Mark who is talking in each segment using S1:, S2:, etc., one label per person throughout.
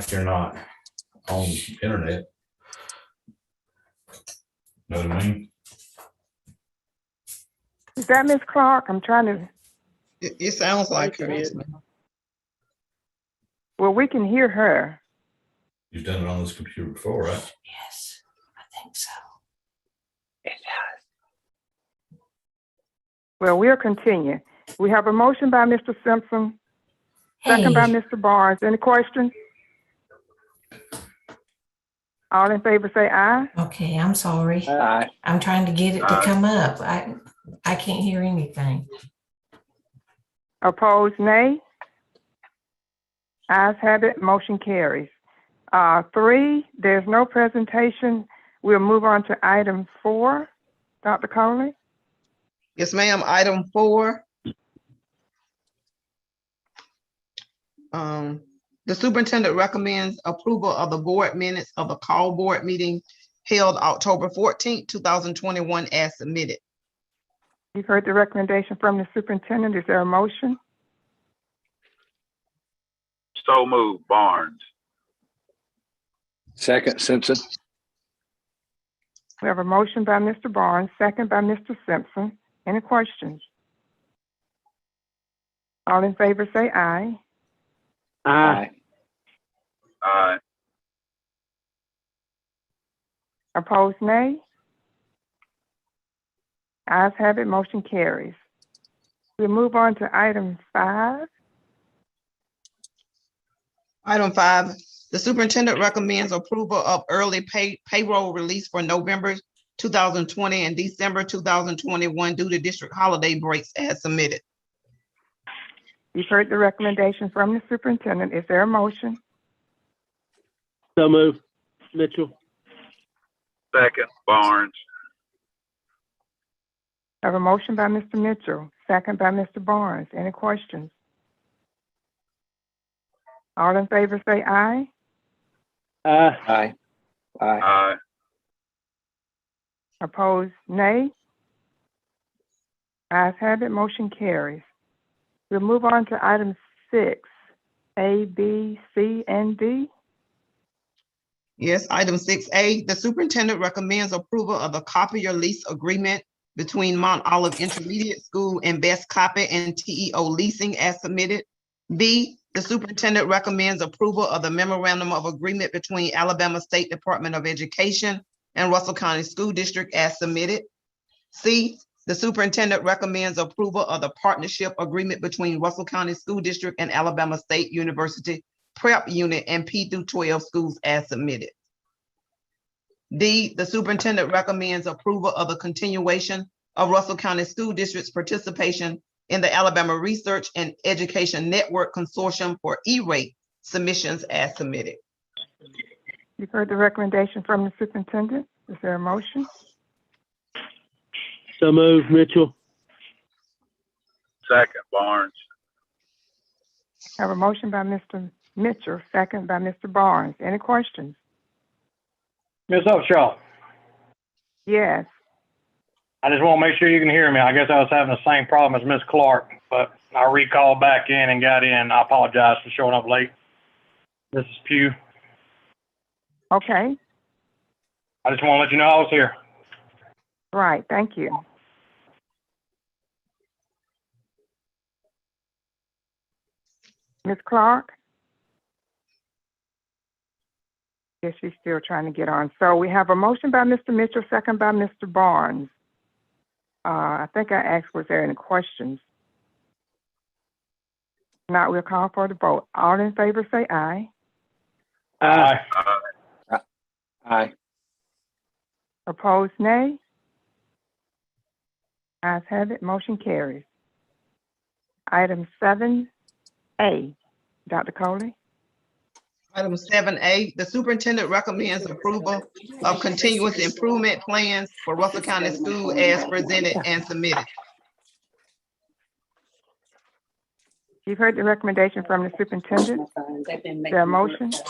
S1: if you're not on internet. Know what I mean?
S2: Is that Miss Clark? I'm trying to.
S3: It sounds like her.
S2: Well, we can hear her.
S1: You've done it on this computer before, right?
S4: Yes, I think so.
S2: Well, we'll continue. We have a motion by Mr. Simpson, second by
S4: Hey.
S2: Mr. Barnes. Any questions? All in favor say aye.
S4: Okay, I'm sorry.
S5: Aye.
S4: I'm trying to get it to come up. I can't hear anything.
S2: Opposed, nay. Ayes have it, motion carries. 3, there's no presentation. We'll move on to item 4. Dr. Coley?
S3: Yes, ma'am. Item 4. The superintendent recommends approval of the board minutes of the call board meeting held October 14th, 2021 as submitted.
S2: You've heard the recommendation from the superintendent. Is there a motion?
S6: So moved, Barnes.
S5: Second, Simpson.
S2: We have a motion by Mr. Barnes, second by Mr. Simpson. Any questions? All in favor say aye.
S5: Aye.
S6: Aye.
S2: Opposed, nay. Ayes have it, motion carries. We'll move on to item 5.
S3: Item 5, the superintendent recommends approval of early payroll release for November 2020 and December 2021 due to district holiday breaks as submitted.
S2: You've heard the recommendation from the superintendent. Is there a motion?
S7: So move, Mitchell.
S6: Second, Barnes.
S2: I have a motion by Mr. Mitchell, second by Mr. Barnes. Any questions? All in favor say aye.
S7: Aye.
S5: Aye. Aye.
S6: Aye.
S2: Opposed, nay. Ayes have it, motion carries. We'll move on to item 6, A, B, C, and D.
S3: Yes, item 6A, the superintendent recommends approval of the copier lease agreement between Mount Olive Intermediate School and Best Copy and TEO Leasing as submitted. B, the superintendent recommends approval of the memorandum of agreement between Alabama State Department of Education and Russell County School District as submitted. C, the superintendent recommends approval of the partnership agreement between Russell County School District and Alabama State University Prep Unit and P through 12 schools as submitted. D, the superintendent recommends approval of the continuation of Russell County School District's participation in the Alabama Research and Education Network Consortium for E-rate submissions as submitted.
S2: You've heard the recommendation from the superintendent. Is there a motion?
S7: So move, Mitchell.
S6: Second, Barnes.
S2: I have a motion by Mr. Mitchell, second by Mr. Barnes. Any questions?
S8: Ms. Upshaw,
S2: Yes.
S8: I just want to make sure you can hear me. I guess I was having the same problem as Ms. Clark, but I recalled back in and got in. I apologize for showing up late. This is Pugh.
S2: Okay.
S8: I just want to let you know I was here.
S2: Right. Thank you. Ms. Clark? Yes, she's still trying to get on. So we have a motion by Mr. Mitchell, second by Mr. Barnes. I think I asked, was there any questions? Not, we'll call for the vote. All in favor say aye.
S7: Aye.
S6: Aye.
S5: Aye.
S2: Opposed, nay. Ayes have it, motion carries. Item 7A, Dr. Coley.
S3: Item 7A, the superintendent recommends approval of continuous improvement plans for Russell County School as presented and submitted.
S2: You've heard the recommendation from the superintendent. Is there a motion?
S7: So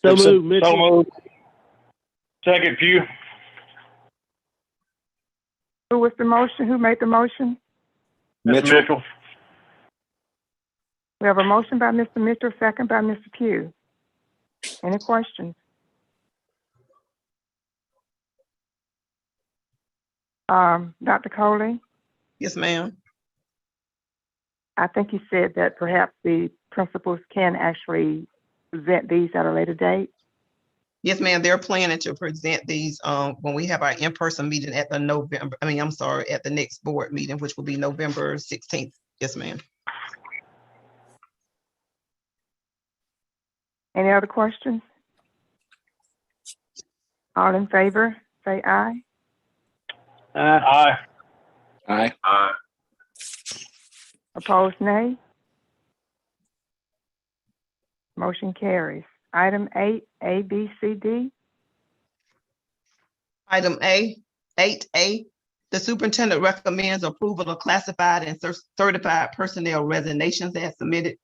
S5: Simpson.
S7: move, Mitchell.
S8: So moved. Second, Pugh.
S2: Who was the motion? Who made the motion?
S8: Ms.
S5: Mitchell.
S8: Mitchell.
S2: We have a motion by Mr. Mitchell, second by Mr. Pugh. Any questions? Dr. Coley,
S3: Yes, ma'am.
S2: I think you said that perhaps the principals can actually present these at a later date.
S3: Yes, ma'am. They're planning to present these when we have our in-person meeting at the at the next board meeting, which will be November 16th. Yes, ma'am.
S2: Any other questions? All in favor, say aye.
S8: Aye.
S5: Aye.
S6: Aye.
S2: Opposed, nay. Motion carries. Item 8, A, B, C, D.
S3: Item 8A, the superintendent recommends approval of classified and certified personnel resignations as submitted.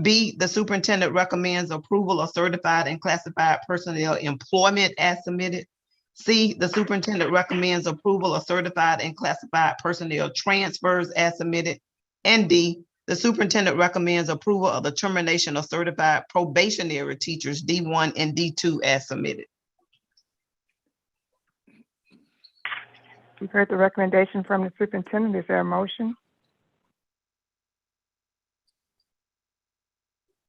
S3: B, the superintendent recommends approval of certified and classified personnel employment as submitted. C, the superintendent recommends approval of certified and classified personnel transfers as submitted. And D, the superintendent recommends approval of the termination of certified probationary teachers D1 and D2 as submitted.
S2: You've heard the recommendation from the superintendent. Is there a motion?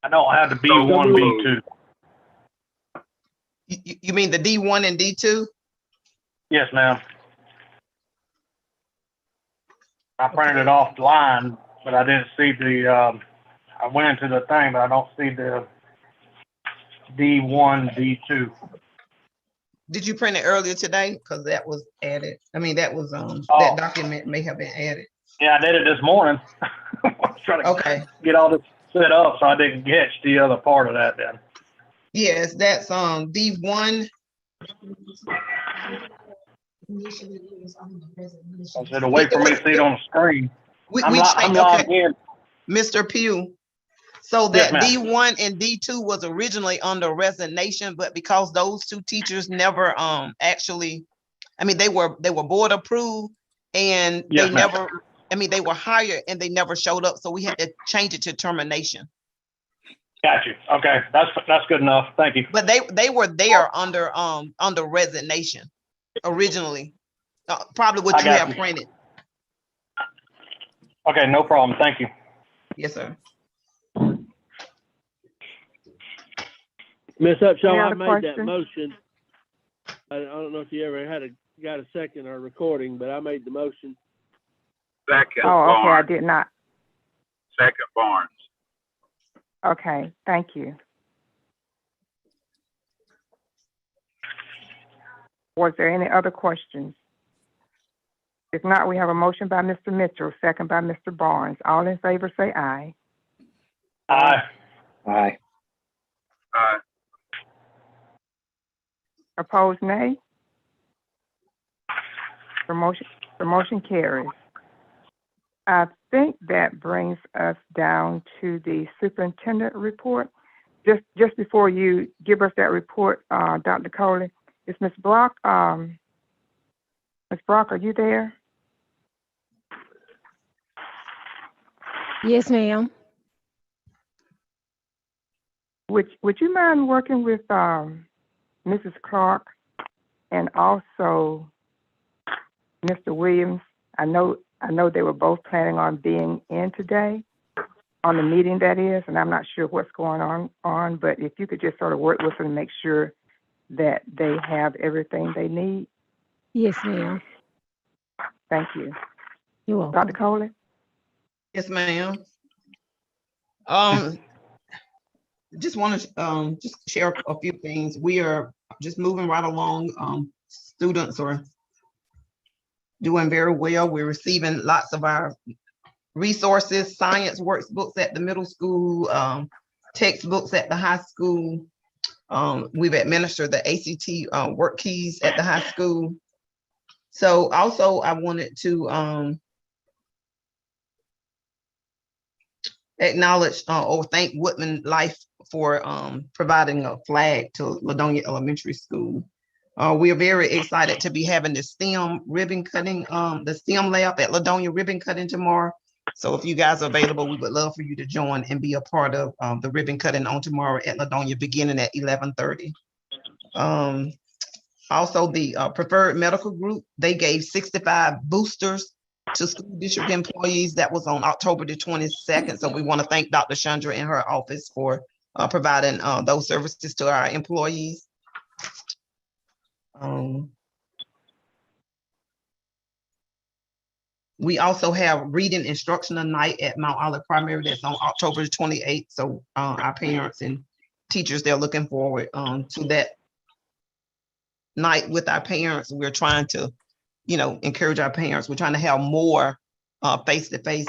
S8: I don't have the B1, B2.
S3: You mean the D1 and D2?
S8: Yes, ma'am. I printed it off the line, but I didn't see I went into the thing, but I don't see the D1, D2.
S3: Did you print it earlier today? Because that was added. That was, that
S8: Oh.
S3: document may have been added.
S8: Yeah, I did it this morning. I was trying to
S3: Okay,
S8: get all this set up, so I didn't catch the other part of that then.
S3: yes, that's, D1.
S8: I said, to wait for me to see it on the screen. I'm
S3: Okay,
S8: logged in.
S3: Mr. Pugh. So
S8: Yes,
S3: that
S8: ma'am.
S3: D1 and D2 was originally under resignation, but because those two teachers never actually, they were board approved and
S8: Yes,
S3: they
S8: ma'am.
S3: never, they were hired and they never showed up, so we had to change it to termination.
S8: Got you. Okay, that's good enough. Thank you.
S3: But they were there under resignation originally. Probably what
S8: I
S3: you
S8: got
S3: have
S8: you.
S3: printed.
S8: Okay, no problem. Thank you.
S3: Yes, sir.
S7: Ms. Upshaw,
S2: Any
S7: I
S2: other
S7: made that
S2: questions?
S7: motion. I don't know if you ever got a second or recording, but I made the motion.
S6: Second,
S2: Oh, okay, I
S6: Barnes.
S2: did not.
S6: Second, Barnes.
S2: Okay, thank you. Was there any other questions? If not, we have a motion by Mr. Mitchell, second by Mr. Barnes. All in favor, say aye.
S8: Aye.
S5: Aye.
S6: Aye.
S2: Opposed, nay. The motion carries. I think that brings us down to the superintendent report. Just before you give us that report, Dr. Coley, is Ms. Brock, Ms. Brock, are you there?
S9: Yes, ma'am.
S2: Would you mind working with Mrs. Clark and also Mr. Williams? I know they were both planning on being in today on the meeting, that is, and I'm not sure what's going on, but if you could just sort of work with them and make sure that they have everything they need.
S9: Yes, ma'am.
S2: Thank you.
S9: You're welcome.
S2: Dr. Coley?
S3: Yes, ma'am. Just want to just share a few things. We are just moving right along. Students are doing very well. We're receiving lots of our resources, science workbooks at the middle school, textbooks at the high school. We've administered the ACT work keys at the high school. So also I wanted to acknowledge or thank Woodman Life for providing a flag to Ladonia Elementary School. We are very excited to be having the STEM ribbon cutting, the STEM lab at Ladonia ribbon cutting tomorrow. So if you guys are available, we would love for you to join and be a part of the ribbon cutting on tomorrow at Ladonia, beginning at 11:30. Also, the Preferred Medical Group, they gave 65 boosters to school district employees. That was on October the 22nd. So we want to thank Dr. Chandra and her office for providing those services to our employees. We also have reading instructional night at Mount Olive Primary. That's on October the 28th. So our parents and teachers, they're looking forward to that night with our parents. We're trying to, encourage our parents. We're trying to have more face-to-face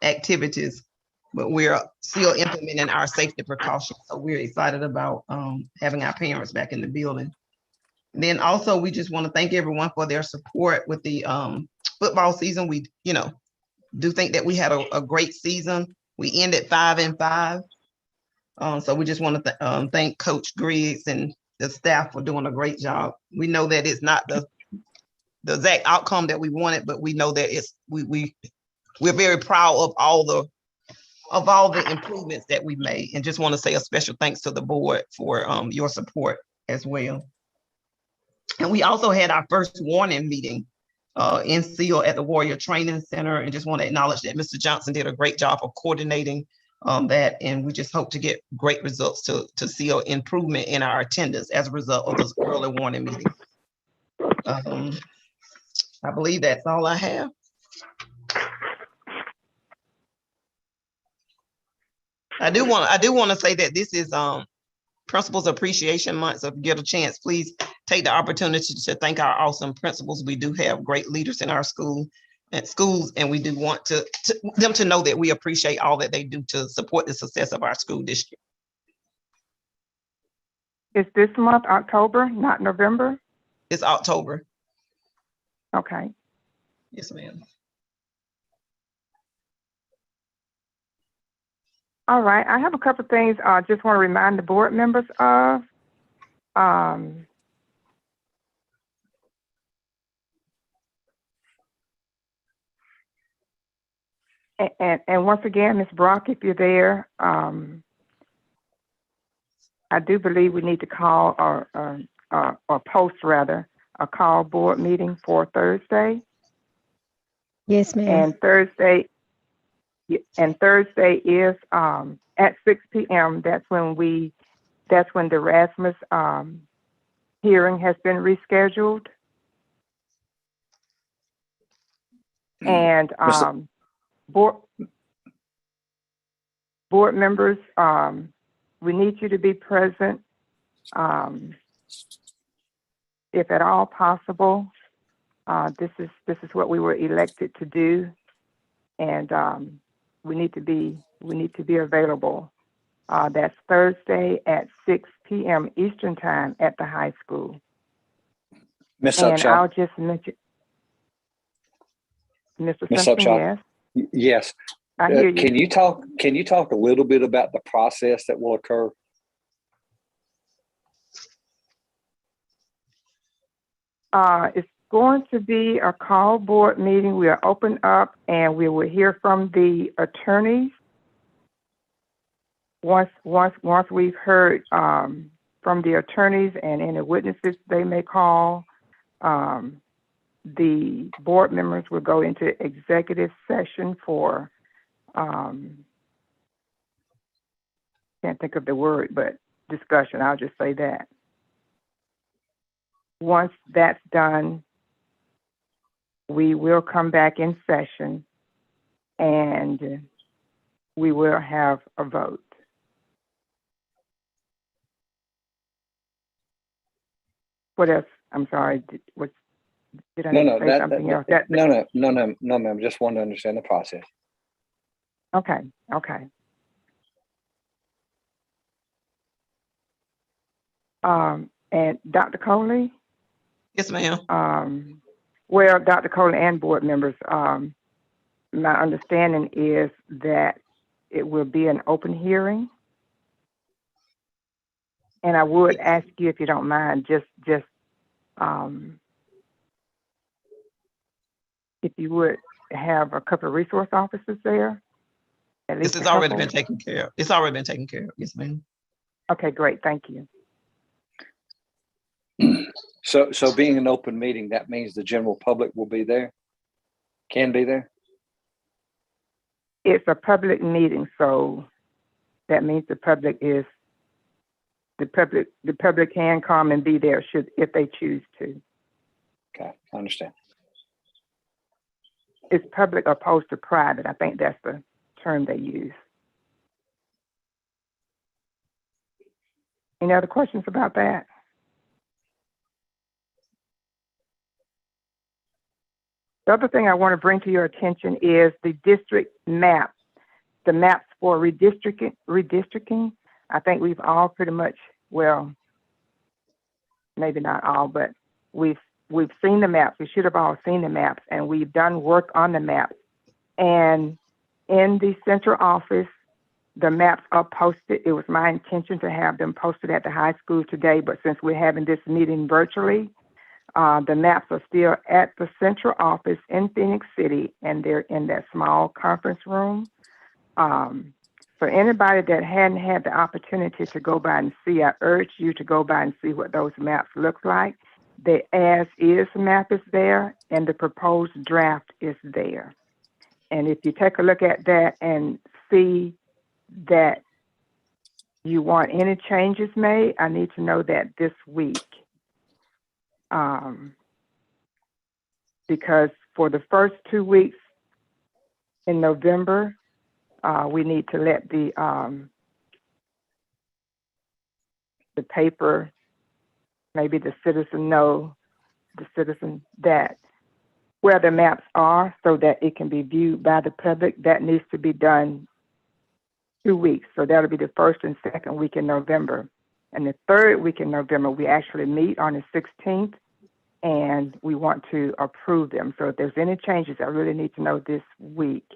S3: activities, but we're still implementing our safety precautions. So we're excited about having our parents back in the building. And then also, we just want to thank everyone for their support with the football season. We, do think that we had a great season. We ended 5-5. So we just want to thank Coach Griggs and the staff for doing a great job. We know that it's not the exact outcome that we wanted, but we know that we're very proud of all the improvements that we made, and just want to say a special thanks to the board for your support as well. And we also had our first warning meeting in SEAL at the Warrior Training Center, and just want to acknowledge that Mr. Johnson did a great job of coordinating that, and we just hope to get great results to see an improvement in our attendance as a result of those early warning meetings. I believe that's all I have. I do want to say that this is Principals Appreciation Month. So if you get a chance, please take the opportunity to thank our awesome principals. We do have great leaders in our schools, and we do want them to know that we appreciate all that they do to support the success of our school district.
S2: Is this month October, not November?
S3: It's October.
S2: Okay.
S3: Yes, ma'am.
S2: All right. I have a couple of things I just want to remind the board members of. And once again, Ms. Brock, if you're there, I do believe we need to call or post rather a call board meeting for Thursday.
S9: Yes, ma'am.
S2: And Thursday is at 6 p.m. That's when the Erasmus hearing has been rescheduled. And board members, we need you to be present, if at all possible. This is what we were elected to do, and we need to be available. That's Thursday at 6 p.m. Eastern Time at the high school.
S5: Ms.
S2: And
S5: Upshaw.
S2: I'll just mention, Mr.
S5: Ms.
S2: Simpson,
S5: Upshaw.
S2: yes,
S5: Yes.
S2: I hear you.
S5: Can you talk a little bit about the process that will occur?
S2: It's going to be a call board meeting. We are open up, and we will hear from the attorneys. Once we've heard from the attorneys and any witnesses they may call, the board members will go into executive session for, can't think of the word, but discussion, I'll just say that. Once that's done, we will come back in session and we will have a vote. What else? I'm sorry. Did I say something else?
S5: No, ma'am. Just want to understand the process.
S2: Okay. And Dr. Coley?
S3: Yes, ma'am.
S2: Well, Dr. Coley and board members, my understanding is that it will be an open hearing. And I would ask you, if you don't mind, just if you would have a couple of resource officers there? At
S3: This
S2: least
S3: has
S2: a
S3: already
S2: couple?
S3: been taken care of. It's already been taken care of. Yes, ma'am.
S2: Okay, great, thank you.
S5: So being an open meeting, that means the general public will be there? Can be there?
S2: It's a public meeting, so that means the public can come and be there if they choose to.
S5: Okay, I understand.
S2: It's public opposed to private. I think that's the term they use. Any other questions about that? The other thing I want to bring to your attention is the district map, the maps for redistricting. I think we've all pretty much, well, maybe not all, but we've seen the maps. We should have all seen the maps, and we've done work on the maps. And in the central office, the maps are posted. It was my intention to have them posted at the high school today, but since we're having this meeting virtually, the maps are still at the central office in Phoenix City, and they're in that small conference room. For anybody that hadn't had the opportunity to go by and see, I urge you to go by and see what those maps look like. The as-is map is there, and the proposed draft is there. And if you take a look at that and see that you want any changes made, I need to know that this week. Because for the first 2 weeks in November, we need to let the paper, maybe the citizen know, that where the maps are so that it can be viewed by the public. That needs to be done 2 weeks. So that'll be the first and second week in November. And the third week in November, we actually meet on the 16th, and we want to approve them. So if there's any changes, I really need to know this week.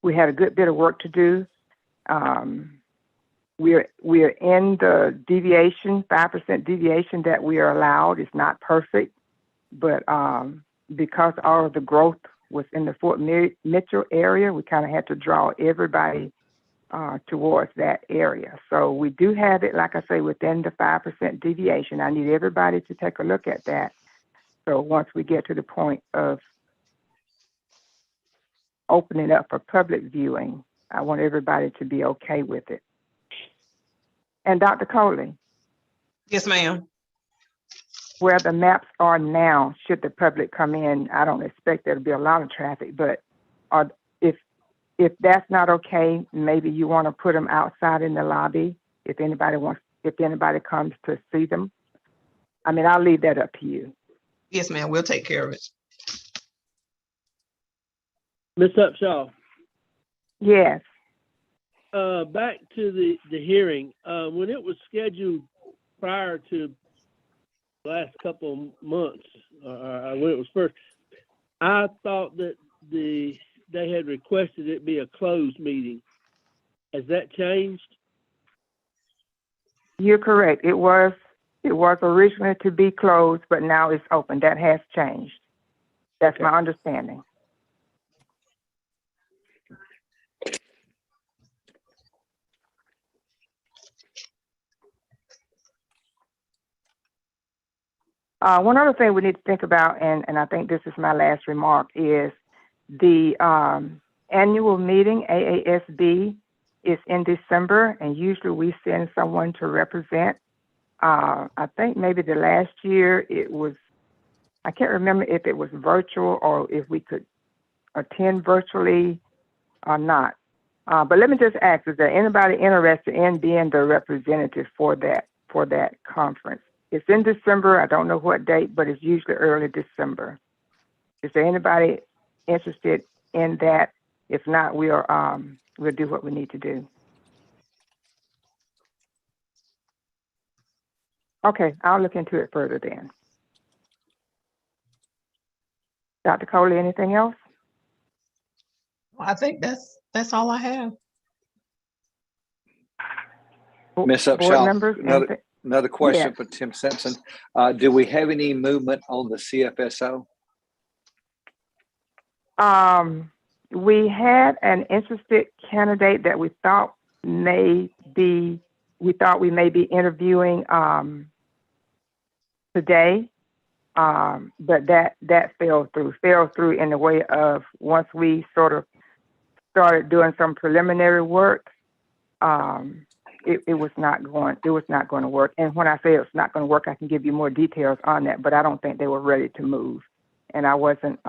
S2: We had a good bit of work to do. We're in the deviation, 5% deviation that we are allowed. It's not perfect, but because all of the growth was in the Fort Mitchell area, we kind of had to draw everybody towards that area. So we do have it, like I say, within the 5% deviation. I need everybody to take a look at that. So once we get to the point of opening up for public viewing, I want everybody to be okay with it. And Dr. Coley,
S3: Yes, ma'am.
S2: where the maps are now, should the public come in, I don't expect there to be a lot of traffic, but if that's not okay, maybe you want to put them outside in the lobby if anybody comes to see them. I mean, I'll leave that up to you.
S3: Yes, ma'am. We'll take care of it.
S7: Ms. Upshaw,
S2: Yes.
S7: back to the hearing. When it was scheduled prior to the last couple of months, when it was first, I thought that they had requested it be a closed meeting. Has that changed?
S2: You're correct. It was originally to be closed, but now it's open. That has changed. That's my understanding. One other thing we need to think about, and I think this is my last remark, is the annual meeting, AASB, is in December, and usually we send someone to represent. I think maybe the last year it was, I can't remember if it was virtual or if we could attend virtually or not. But let me just ask, is there anybody interested in being the representative for that conference? It's in December. I don't know what date, but it's usually early December. Is there anybody interested in that? If not, we'll do what we need to do. Okay, I'll look into it further then. Dr. Coley, anything else?
S3: I think that's all I have.
S5: Ms.
S2: Board
S5: Upshaw,
S2: members,
S5: another question
S2: Yes.
S5: for Tim Simpson. Do we have any movement on the CFSO?
S2: We had an interested candidate that we thought we may be interviewing today. But that fell through in the way of once we sort of started doing some preliminary work, it was not going to work. And when I say it's not going to work, I can give you more details on that, but I don't think they were ready to move. And I wasn't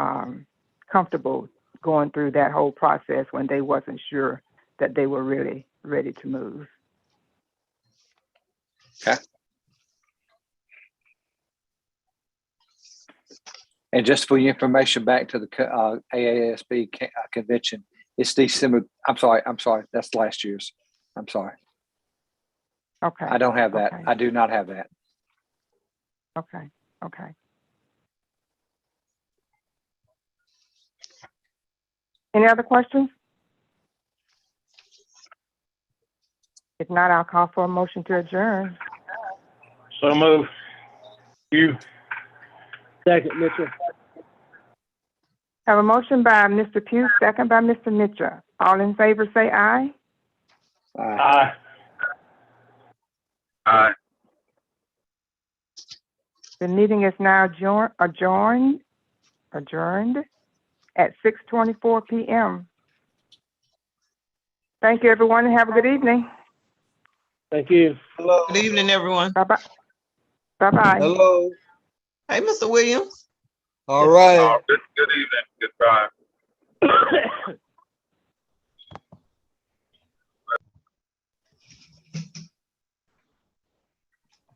S2: comfortable going through that whole process when they wasn't sure that they were really ready to move.
S5: Okay. And just for your information, back to the AASB convention, it's December. I'm sorry. That's last year's. I'm sorry.
S2: Okay.
S5: I don't have that.
S2: Okay.
S5: I do not have that.
S2: Okay. Any other questions? If not, I'll call for a motion to adjourn.
S8: So move. You.
S7: Second, Mitchell.
S2: Have a motion by Mr. Pugh, second by Mr. Mitchell. All in favor, say aye.
S8: Aye.
S6: Aye.
S2: The meeting is now adjourned at 6:24 p.m. Thank you, everyone, and have a good evening.
S7: Thank you.
S3: Good evening, everyone.
S2: Bye-bye. Bye-bye.
S10: Hello.
S3: Hey, Mr. Williams.
S10: All right.
S6: Good evening. Goodbye.